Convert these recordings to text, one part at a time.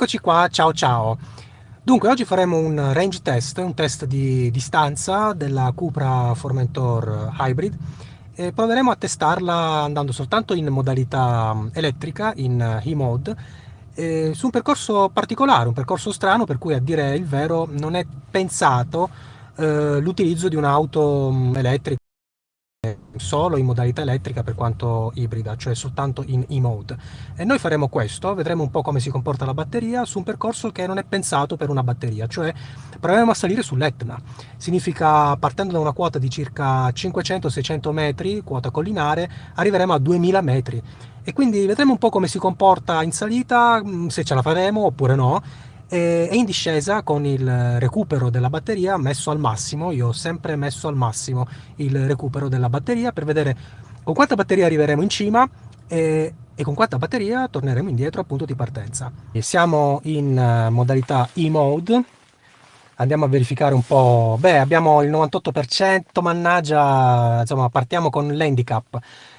Eccoci qua, ciao ciao. Dunque, oggi faremo un range test, un test di distanza della Cupra Formentor Hybrid e proveremo a testarla andando soltanto in modalità elettrica, in e-mode, su un percorso particolare, un percorso strano per cui a dire il vero non è pensato l'utilizzo di un'auto elettrica solo in modalità elettrica per quanto ibrida, cioè soltanto in e-mode. E noi faremo questo, vedremo un po' come si comporta la batteria su un percorso che non è pensato per una batteria, cioè proviamo a salire sull'Etna. Significa partendo da una quota di circa 500-600 metri, quota collinare, arriveremo a 2000 metri. E quindi vedremo un po' come si comporta in salita, se ce la faremo oppure no, e in discesa con il recupero della batteria messo al massimo. Io ho sempre messo al massimo il recupero della batteria per vedere con quanta batteria arriveremo in cima e con quanta batteria torneremo indietro appunto di partenza. E siamo in modalità e-mode, andiamo a verificare un po'. Beh, abbiamo il 98%, mannaggia, insomma partiamo con l'handicap,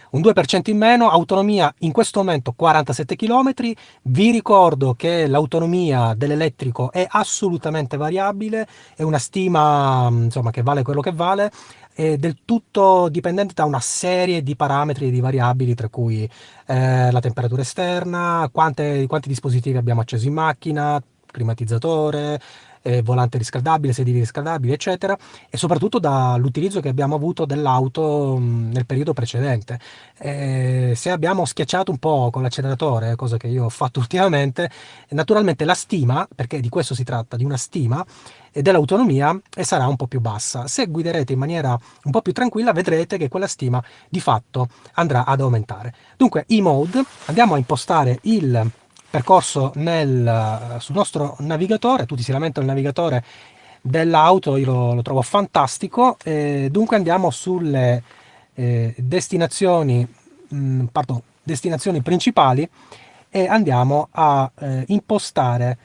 un 2% in meno, autonomia in questo momento 47 km. Vi ricordo che l'autonomia dell'elettrico è assolutamente variabile, è una stima insomma che vale quello che vale, è del tutto dipendente da una serie di parametri e di variabili, tra cui la temperatura esterna, quanti dispositivi abbiamo acceso in macchina, climatizzatore, volante riscaldabile, sedili riscaldabili, eccetera, e soprattutto dall'utilizzo che abbiamo avuto dell'auto nel periodo precedente. Se abbiamo schiacciato un po' con l'acceleratore, cosa che io ho fatto ultimamente, naturalmente la stima, perché di questo si tratta, di una stima dell'autonomia, e sarà un po' più bassa. Se guiderete in maniera un po' più tranquilla vedrete che quella stima di fatto andrà ad aumentare. Dunque, e-mode, andiamo a impostare il percorso sul nostro navigatore. Tutti si lamentano del navigatore dell'auto, io lo trovo fantastico. Dunque andiamo sulle destinazioni principali e andiamo a impostare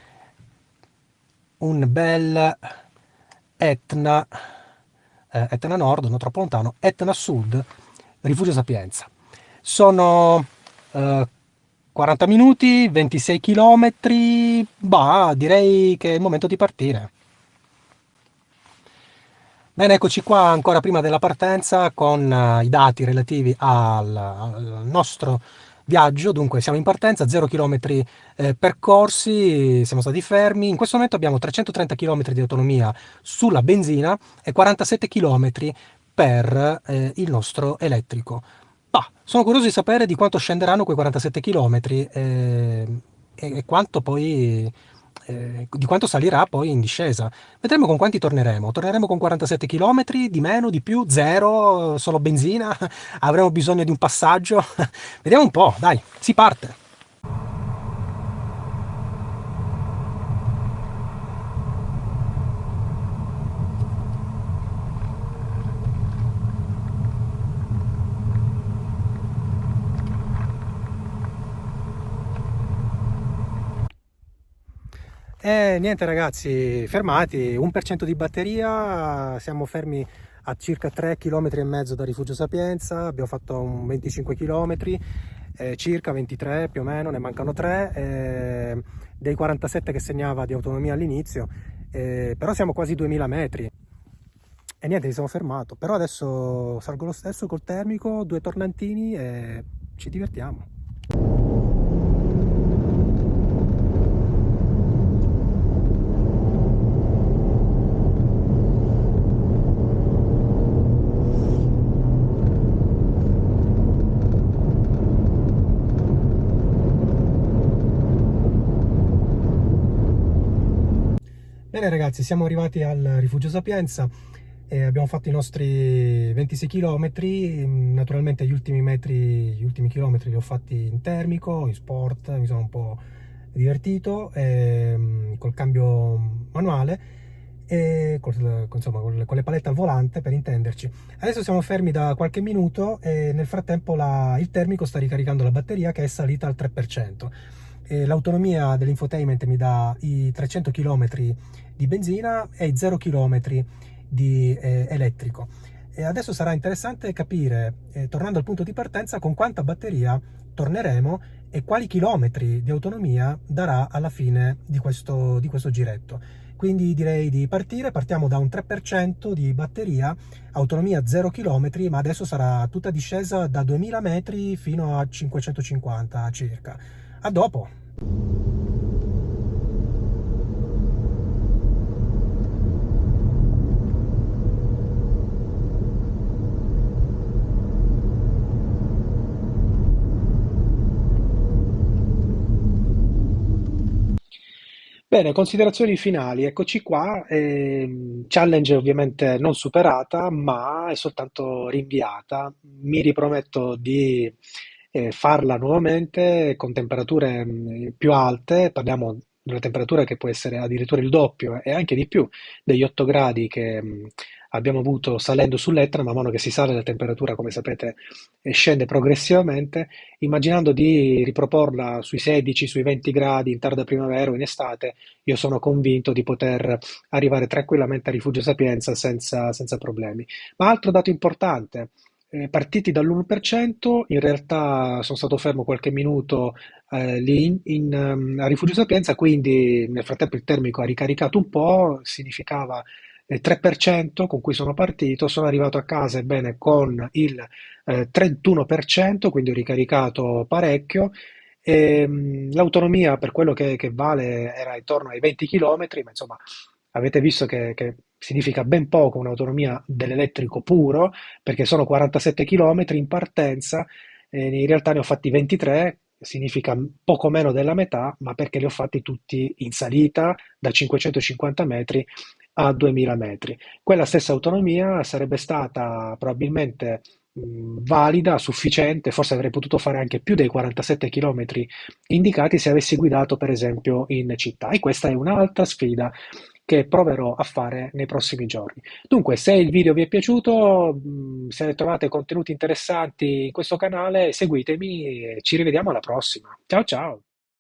un bel Etna, Etna Nord, non troppo lontano, Etna Sud, Rifugio Sapienza. Sono 40 minuti, 26 km, bah, direi che è il momento di partire. Bene, eccoci qua ancora prima della partenza con i dati relativi al nostro viaggio. Dunque siamo in partenza, 0 km percorsi, siamo stati fermi. In questo momento abbiamo 330 km di autonomia sulla benzina e 47 km per il nostro elettrico. Bah, sono curioso di sapere di quanto scenderanno quei 47 km e quanto poi di quanto salirà poi in discesa. Vedremo con quanti torneremo. Torneremo con 47 km, di meno, di più, zero, solo benzina, avremo bisogno di un passaggio. Vediamo un po', dai, si parte. E niente ragazzi, fermati, 1% di batteria, siamo fermi a circa 3 km e mezzo da Rifugio Sapienza, abbiamo fatto un 25 km, circa 23 più o meno, ne mancano 3, dei 47 che segnava di autonomia all'inizio, però siamo quasi 2000 metri. E niente, mi sono fermato, però adesso salgo lo stesso col termico, 2 tornantini e ci divertiamo. Bene ragazzi, siamo arrivati al Rifugio Sapienza e abbiamo fatto i nostri 26 km. Naturalmente gli ultimi chilometri li ho fatti in termico, in sport, mi sono un po' divertito col cambio manuale e insomma, con le palette al volante, per intenderci. Adesso siamo fermi da qualche minuto e nel frattempo il termico sta ricaricando la batteria, che è salita al 3%. L'autonomia dell'infotainment mi dà i 300 km di benzina e i 0 km di elettrico. E adesso sarà interessante capire, tornando al punto di partenza, con quanta batteria torneremo e quali chilometri di autonomia darà alla fine di questo giretto. Quindi direi di partire, partiamo da un 3% di batteria, autonomia 0 km, ma adesso sarà tutta discesa da 2000 metri fino a 550 circa. A dopo! Bene, considerazioni finali, eccoci qua. Challenge ovviamente non superata, ma è soltanto rinviata. Mi riprometto di farla nuovamente con temperature più alte, parliamo di una temperatura che può essere addirittura il doppio e anche di più degli 8 gradi che abbiamo avuto salendo sull'Etna. Man mano che si sale la temperatura, come sapete, scende progressivamente, immaginando di riproporla sui 16, sui 20 gradi in tarda primavera o in estate. Io sono convinto di poter arrivare tranquillamente a Rifugio Sapienza senza problemi. Ma altro dato importante, partiti dall'1%, in realtà sono stato fermo qualche minuto lì a Rifugio Sapienza, quindi nel frattempo il termico ha ricaricato un po', significava 3% con cui sono partito, sono arrivato a casa ebbene con il 31%, quindi ho ricaricato parecchio. L'autonomia per quello che vale era intorno ai 20 km, ma insomma avete visto che significa ben poco un'autonomia dell'elettrico puro, perché sono 47 km in partenza, e in realtà ne ho fatti 23, significa poco meno della metà, ma perché li ho fatti tutti in salita da 550 metri a 2000 metri. Quella stessa autonomia sarebbe stata probabilmente valida, sufficiente, forse avrei potuto fare anche più dei 47 km indicati se avessi guidato per esempio in città. E questa è un'altra sfida che proverò a fare nei prossimi giorni. Dunque, se il video vi è piaciuto, se trovate contenuti interessanti in questo canale, seguitemi e ci rivediamo alla prossima. Ciao ciao!